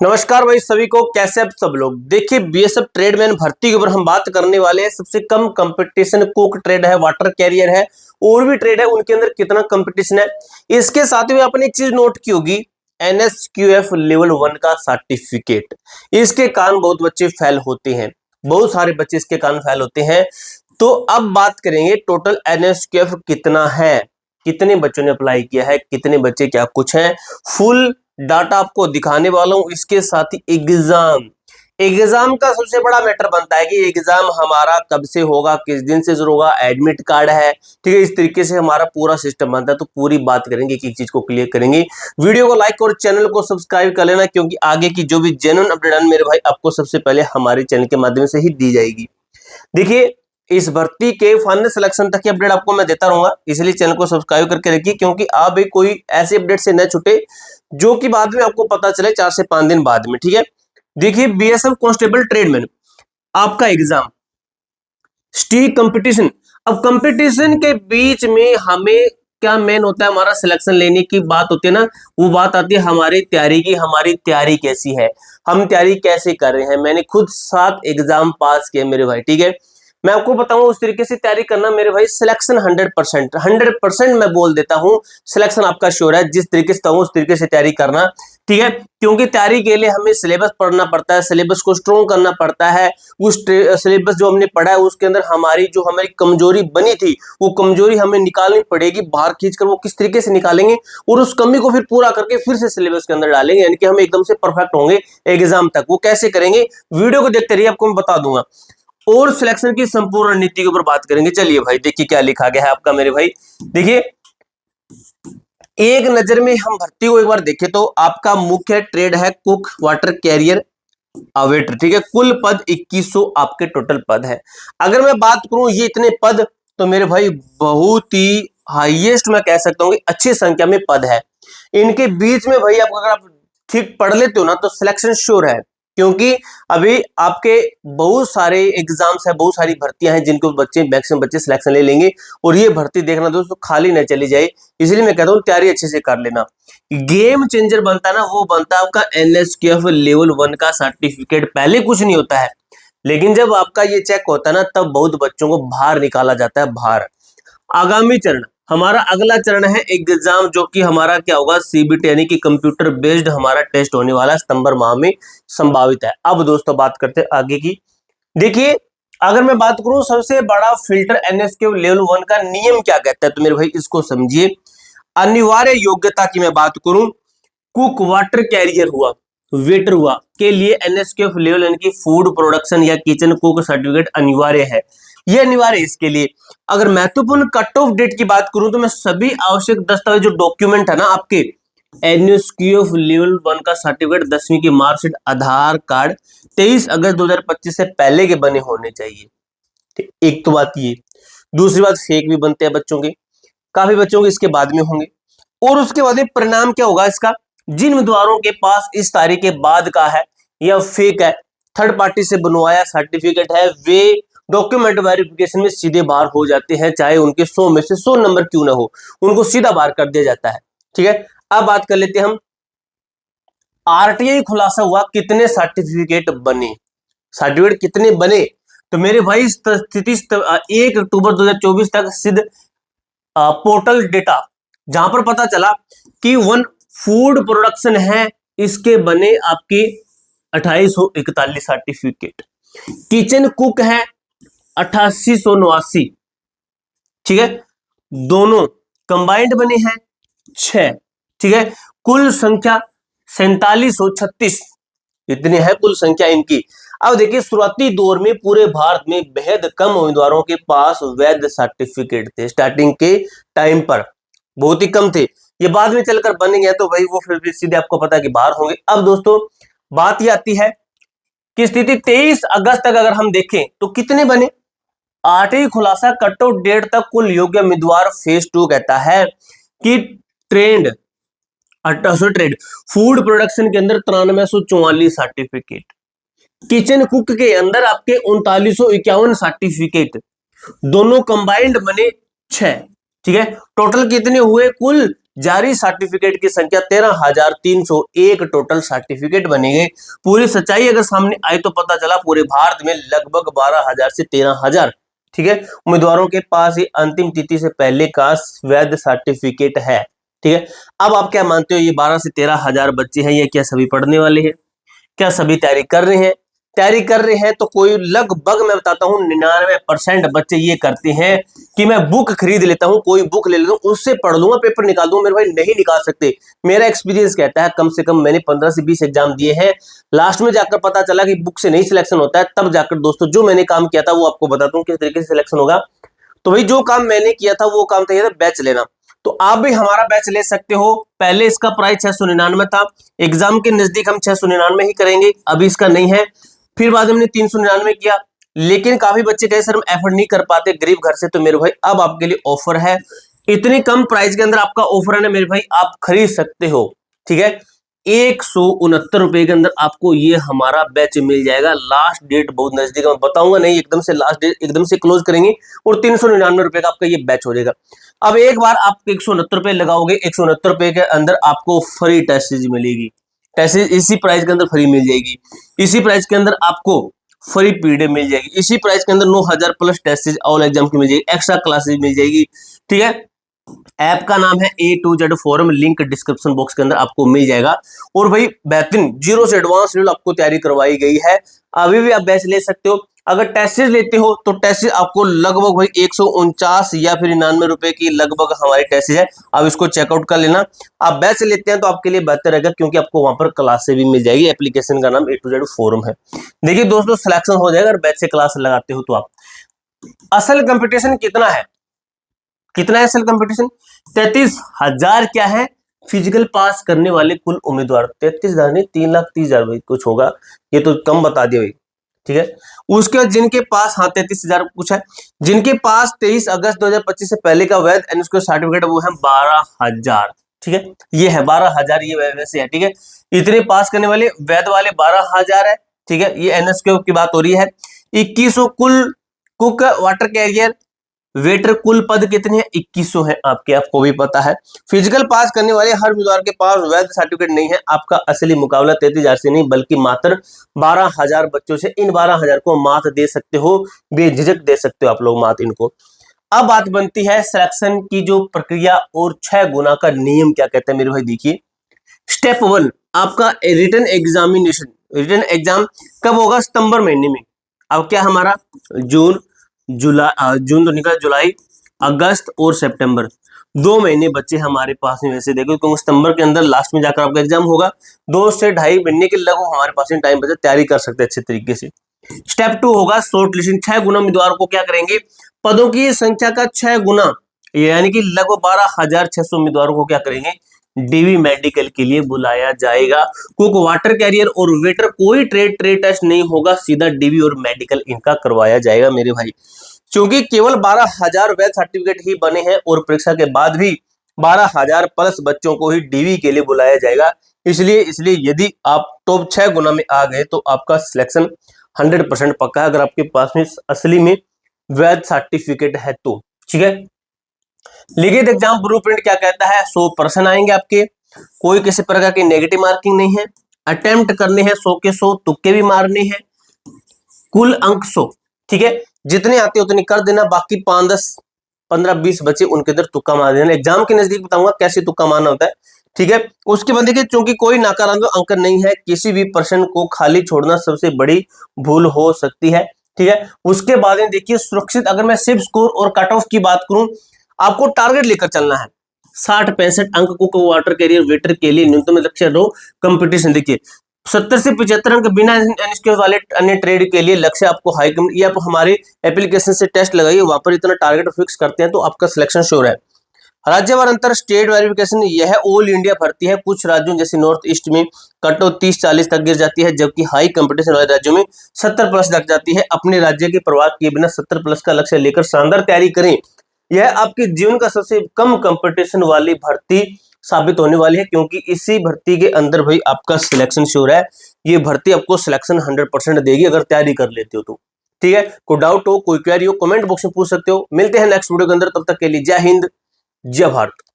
नमस्कार भाई सभी को, कैसे आप सब लोग। देखिए बीएसएफ ट्रेडमैन भर्ती के ऊपर हम बात करने वाले हैं। सबसे कम कंपटीशन कुक ट्रेड है, वाटर कैरियर है, और भी ट्रेड है, उनके अंदर कितना कंपटीशन है। इसके साथ ही आपने एक चीज नोट की होगी, एनएसक्यूएफ लेवल 1 का सर्टिफिकेट। इसके कारण बहुत बच्चे फेल होते हैं, बहुत सारे बच्चे इसके कारण फेल होते हैं। तो अब बात करेंगे टोटल एनएसक्यूएफ कितना है, कितने बच्चों ने अप्लाई किया है, कितने बच्चे क्या कुछ हैं, फुल डाटा आपको दिखाने वाला हूं। इसके साथ ही एग्जाम का सबसे बड़ा मैटर बनता है कि एग्जाम हमारा कब से होगा, किस दिन से शुरू होगा, एडमिट कार्ड है, ठीक है। इस तरीके से हमारा पूरा सिस्टम बनता है। तो पूरी बात करेंगे, एक एक चीज को क्लियर करेंगे। वीडियो को लाइक और चैनल को सब्सक्राइब कर लेना, क्योंकि आगे की जो भी जेन्युइन अपडेट है मेरे भाई आपको सबसे पहले हमारे चैनल के माध्यम से ही दी जाएगी। देखिए इस भर्ती के फाइनल सिलेक्शन तक की अपडेट आपको मैं देता रहूंगा, इसलिए चैनल को सब्सक्राइब करके रखिए, क्योंकि आप भी कोई ऐसे अपडेट से न छूटे जो कि बाद में आपको पता चले 4 से 5 दिन बाद में, ठीक है। देखिए बीएसएफ कांस्टेबल ट्रेडमैन आपका एग्जाम स्टी कंपटीशन। अब कंपटीशन के बीच में हमें क्या मेन होता है, हमारा सिलेक्शन लेने की बात होती है ना, वो बात आती है हमारी तैयारी की। हमारी तैयारी कैसी है, हम तैयारी कैसे कर रहे हैं। मैंने खुद 7 एग्जाम पास किए मेरे भाई, ठीक है। मैं आपको बताऊं उस तरीके से तैयारी करना मेरे भाई, सिलेक्शन 100% मैं बोल देता हूं, सिलेक्शन आपका श्योर है। जिस तरीके से उस तरीके से तैयारी करना, ठीक है। क्योंकि तैयारी के लिए हमें सिलेबस पढ़ना पड़ता है, सिलेबस को स्ट्रॉन्ग करना पड़ता है। उस सिलेबस जो हमने पढ़ा है उसके अंदर हमारी जो हमारी कमजोरी बनी थी, वो कमजोरी हमें निकालनी पड़ेगी बाहर खींचकर। वो किस तरीके से निकालेंगे और उस कमी को फिर पूरा करके फिर से सिलेबस के अंदर डालेंगे, यानी कि हम एकदम से परफेक्ट होंगे एग्जाम तक। वो कैसे करेंगे, वीडियो को देखते रहिए, आपको मैं बता दूंगा। और सिलेक्शन की संपूर्ण रणनीति के ऊपर बात करेंगे। चलिए भाई देखिए क्या लिखा गया है आपका मेरे भाई। देखिए एक नजर में हम भर्ती को एक बार देखें तो आपका मुख्य ट्रेड है कुक, वाटर कैरियर, अवेटर, ठीक है। कुल पद 2100 आपके टोटल पद है। अगर मैं बात करूं ये इतने पद, तो मेरे भाई बहुत ही हाईएस्ट मैं कह सकता हूं कि अच्छी संख्या में पद है। इनके बीच में भाई आप अगर आप ठीक पढ़ लेते हो ना तो सिलेक्शन श्योर है, क्योंकि अभी आपके बहुत सारे एग्जाम्स है, बहुत सारी भर्तियां हैं जिनको बच्चे मैक्सिमम बच्चे सिलेक्शन ले लेंगे। और ये भर्ती देखना दोस्तों खाली न चली जाए, इसलिए मैं कहता हूँ तैयारी अच्छे से कर लेना। गेम चेंजर बनता है ना, वो बनता है आपका एनएसक्यूएफ लेवल 1 का सर्टिफिकेट। पहले कुछ नहीं होता है, लेकिन जब आपका ये चेक होता है ना, तब बहुत बच्चों को बाहर निकाला जाता है, बाहर। आगामी चरण, हमारा अगला चरण है एग्जाम, जो कि हमारा क्या होगा, सीबीटी यानी कि कंप्यूटर बेस्ड हमारा टेस्ट होने वाला सितंबर माह में संभावित है। अब दोस्तों बात करते हैं आगे की। देखिए अगर मैं बात करूं सबसे बड़ा फिल्टर एनएसक्यू लेवल 1 का नियम क्या कहता है, तो मेरे भाई इसको समझिए। अनिवार्य योग्यता की मैं बात करूं, कुक, वाटर कैरियर हुआ, वेटर हुआ के लिए एनएसक्यूएफ लेवल यानी कि फूड प्रोडक्शन या किचन कुक सर्टिफिकेट अनिवार्य है। यह अनिवार्य है इसके लिए। अगर महत्वपूर्ण कट ऑफ डेट की बात करूं तो मैं सभी आवश्यक दस्तावेज जो डॉक्यूमेंट है ना आपके, एनएसक्यूएफ लेवल 1 का सर्टिफिकेट, 10वीं की मार्कशीट, आधार कार्ड 23 अगस्त 2025 से पहले के बने होने चाहिए। एक तो बात ये, दूसरी बात फेक भी बनते हैं बच्चों के, काफी बच्चों के इसके बाद में होंगे। और उसके बाद में परिणाम क्या होगा इसका, जिन उम्मीदवारों के पास इस तारीख के बाद का है या फेक है, थर्ड पार्टी से बनवाया सर्टिफिकेट है, वे डॉक्यूमेंट वेरिफिकेशन में सीधे बाहर हो जाते हैं, चाहे उनके 100 में से 100 नंबर क्यों ना हो, उनको सीधा बाहर कर दिया जाता है, ठीक है। अब बात कर लेते हैं हम, आरटीआई खुलासा हुआ, कितने सर्टिफिकेट बने, सर्टिफिकेट कितने बने, तो मेरे भाई स्थिति 1 अक्टूबर 2024 तक सिद्ध पोर्टल डेटा, जहां पर पता चला कि वन फूड प्रोडक्शन है, इसके बने आपके 2841 सर्टिफिकेट। किचन कुक है 8889, ठीक है, दोनों कंबाइंड बने हैं 6, ठीक है। कुल संख्या 4736, इतनी है कुल संख्या इनकी। अब देखिए शुरुआती दौर में पूरे भारत में बेहद कम उम्मीदवारों के पास वैध सर्टिफिकेट थे, स्टार्टिंग के टाइम पर बहुत ही कम थे। ये बाद में चलकर बन गया, तो भाई वो फिर सीधे आपको पता है कि बाहर होंगे। अब दोस्तों बात ये आती है कि स्थिति 23 अगस्त तक अगर हम देखें तो कितने बने, 8वीं खुलासा कट ऑफ डेट तक कुल योग्य उम्मीदवार फेज 2 कहता है कि ट्रेंड फूड प्रोडक्शन के अंदर 9344 सर्टिफिकेट, किचन कुक के अंदर आपके 3951 सर्टिफिकेट, दोनों कंबाइंड बने 6, ठीक है। टोटल कितने हुए, कुल जारी सर्टिफिकेट की संख्या 13,301 टोटल सर्टिफिकेट बने गए। पूरी सच्चाई अगर सामने आई तो पता चला पूरे भारत में लगभग 12,000 से 13,000, ठीक है, उम्मीदवारों के पास ये अंतिम तिथि से पहले का वैध सर्टिफिकेट है। ठीक है, अब आप क्या मानते हो, ये 12 से 13,000 बच्चे हैं, ये क्या सभी पढ़ने वाले हैं? क्या सभी तैयारी कर रहे हैं? तैयारी कर रहे हैं तो कोई लगभग मैं बताता हूँ 99% बच्चे ये करते हैं कि मैं बुक खरीद लेता हूँ, कोई बुक ले लेता हूँ, उससे पढ़ लूंगा, पेपर निकाल दूंगा। मेरे भाई नहीं निकाल सकते। मेरा एक्सपीरियंस कहता है, कम से कम मैंने 15 से 20 एग्जाम दिए हैं, लास्ट में जाकर पता चला कि बुक से नहीं सिलेक्शन होता है। तब जाकर दोस्तों जो मैंने काम किया था वो आपको बताता हूँ किस तरीके से सिलेक्शन होगा। तो भाई जो काम मैंने किया था वो काम था बैच लेना। तो आप भी हमारा बैच ले सकते हो। पहले इसका प्राइस 699 था, एग्जाम के नजदीक हम 699 ही करेंगे, अभी इसका नहीं है। फिर बाद में हमने 399 किया, लेकिन काफी बच्चे कहे सर हम एफर्ड नहीं कर पाते गरीब घर से। तो मेरे भाई अब आपके लिए ऑफर है, इतनी कम प्राइस के अंदर आपका ऑफर है ना मेरे भाई, आप खरीद सकते हो। ठीक है, 169 रुपए के अंदर आपको ये हमारा बैच मिल जाएगा। लास्ट डेट बहुत नजदीक है, मैं बताऊंगा नहीं एकदम से लास्ट डेट एकदम से क्लोज करेंगे, और 399 रुपए का आपका ये बैच हो जाएगा। अब एक बार आप 169 रुपए लगाओगे, 169 रुपए के अंदर आपको फ्री टेस्ट सीरीज मिलेगी। टेस्ट सीरीज इसी प्राइस के अंदर फ्री मिल जाएगी, इसी प्राइस के अंदर आपको फ्री पीडीएफ मिल जाएगी, इसी प्राइस के अंदर 9,000 plus test series all exam की मिल जाएगी, एक्स्ट्रा क्लासेस मिल जाएगी। ठीक है, ऐप का नाम है A to Z forum, link description box के अंदर आपको मिल जाएगा। और भाई बेहतरीन जीरो से एडवांस लेवल आपको तैयारी करवाई गई है, अभी भी आप बैच ले सकते हो। अगर टेस्ट लेते हो तो टेस्ट आपको लगभग भाई 149 या फिर 99 रुपए की लगभग हमारी टेस्ट है, आप इसको चेकआउट कर लेना। आप बैच लेते हैं तो आपके लिए बेहतर रहेगा, क्योंकि आपको वहां पर क्लासें भी मिल जाएगी। एप्लीकेशन का नाम A to Z फोरम है। देखिए दोस्तों, सिलेक्शन हो जाएगा अगर बैच से क्लास लगाते हो तो आप। असल कंपटीशन कितना है, कितना है असल कंपटीशन? 33,000 क्या है फिजिकल पास करने वाले कुल उम्मीदवार, 33,000 नहीं 3,30,000 भाई कुछ होगा, ये तो कम बता दिया भाई। ठीक है, उसके बाद जिनके पास, हाँ 33,000 कुछ है, जिनके पास 23 अगस्त 2025 से पहले का वैध एनएसक्यू सर्टिफिकेट वो है 12,000। ठीक है, ये है 12,000, ये वैसे है। ठीक है, इतने पास करने वाले वैध वाले 12,000 है। ठीक है, ये एनएसक्यू की बात हो रही है। 2100 कुल कुक वाटर कैरियर वेटर कुल पद कितने हैं? 2100 है आपके, आपको भी पता है। फिजिकल पास करने वाले हर उम्मीदवार के पास वैध सर्टिफिकेट नहीं है। आपका असली मुकाबला 33,000 से नहीं बल्कि मात्र 12,000 बच्चों से। इन 12,000 को मात दे सकते हो, बेझिझक दे सकते हो आप लोग मात इनको। अब बात बनती है सिलेक्शन की जो प्रक्रिया और 6 गुना का नियम क्या कहते हैं मेरे भाई। देखिए, स्टेप 1 आपका रिटन एग्जामिनेशन, रिटन एग्जाम कब होगा? सितंबर महीने में। अब क्या हमारा जून जून तो निकला, जुलाई, अगस्त और सितंबर, 2 महीने बच्चे हमारे पास में वैसे देखो, क्योंकि सितंबर के अंदर लास्ट में जाकर आपका एग्जाम होगा। 2 से 2.5 महीने के लगभग हमारे पास में टाइम बचा, तैयारी कर सकते हैं अच्छे तरीके से। स्टेप 2 होगा शॉर्ट लिस्टिंग, 6 गुना उम्मीदवार को क्या करेंगे? पदों की संख्या का 6 गुना, यानी कि लगभग 12,600 उम्मीदवारों को क्या करेंगे? डीवी मेडिकल के लिए बुलाया जाएगा। कुक वाटर कैरियर और वेटर कोई ट्रेड टेस्ट नहीं होगा, सीधा डीवी और मेडिकल इनका करवाया जाएगा मेरे भाई। क्योंकि केवल 12,000 वैध सर्टिफिकेट ही बने हैं और परीक्षा के बाद भी 12,000 प्लस बच्चों को ही डीवी के लिए बुलाया जाएगा। इसलिए यदि आप टॉप 6 गुना में आ गए तो आपका सिलेक्शन 100% पक्का है, अगर आपके पास में असली में वैध सर्टिफिकेट है तो। ठीक है, लिखित एग्जाम ब्लूप्रिंट क्या कहता है? 100 प्रश्न आएंगे आपके, कोई किसी प्रकार की नेगेटिव मार्किंग नहीं है, अटेम्प्ट करने हैं 100 के 100, तुक्के भी मारने हैं, कुल अंक 100। ठीक है, जितने आते उतने कर देना, बाकी 5, 10, 15, 20 बचे उनके अंदर तुक्का मार देना। एग्जाम के नजदीक बताऊंगा कैसे तुक्का मारना होता है। ठीक है, उसके बाद देखिए, चूंकि कोई नकारात्मक अंक नहीं है, किसी भी प्रश्न को खाली छोड़ना सबसे बड़ी भूल हो सकती है। ठीक है, उसके बाद में देखिए सुरक्षित, अगर मैं सिर्फ स्कोर और कट ऑफ की बात करूं, आपको टारगेट लेकर चलना है। 60-65 अंक को वाटर कैरियर वेटर के लिए न्यूनतम लक्ष्य लो कंपटीशन। देखिए 70 से 75 अंक बिना एनएसक्यू वाले अन्य ट्रेड के लिए लक्ष्य आपको हाई, ये आप हमारे एप्लीकेशन से टेस्ट लगाइए, वहां पर इतना टारगेट फिक्स करते हैं तो आपका सिलेक्शन श्योर है। राज्यवार अंतर स्टेट वेरिफिकेशन, यह ऑल इंडिया भर्ती है। कुछ राज्यों जैसे नॉर्थ ईस्ट में कट ऑफ 30-40 तक गिर जाती है, जबकि हाई कंपटीशन वाले राज्यों में 70 प्लस लग जाती है। अपने राज्य की परवाह किए बिना 70 प्लस का लक्ष्य लेकर शानदार तैयारी करें। यह आपके जीवन का सबसे कम कंपटीशन वाली भर्ती साबित होने वाली है, क्योंकि इसी भर्ती के अंदर भाई आपका सिलेक्शन श्योर है। ये भर्ती आपको सिलेक्शन 100% देगी अगर तैयारी कर लेते हो तो। ठीक है, कोई डाउट हो, कोई क्वेरी हो, कमेंट बॉक्स में पूछ सकते हो। मिलते हैं नेक्स्ट वीडियो के अंदर, तब तक के लिए जय हिंद, जय भारत।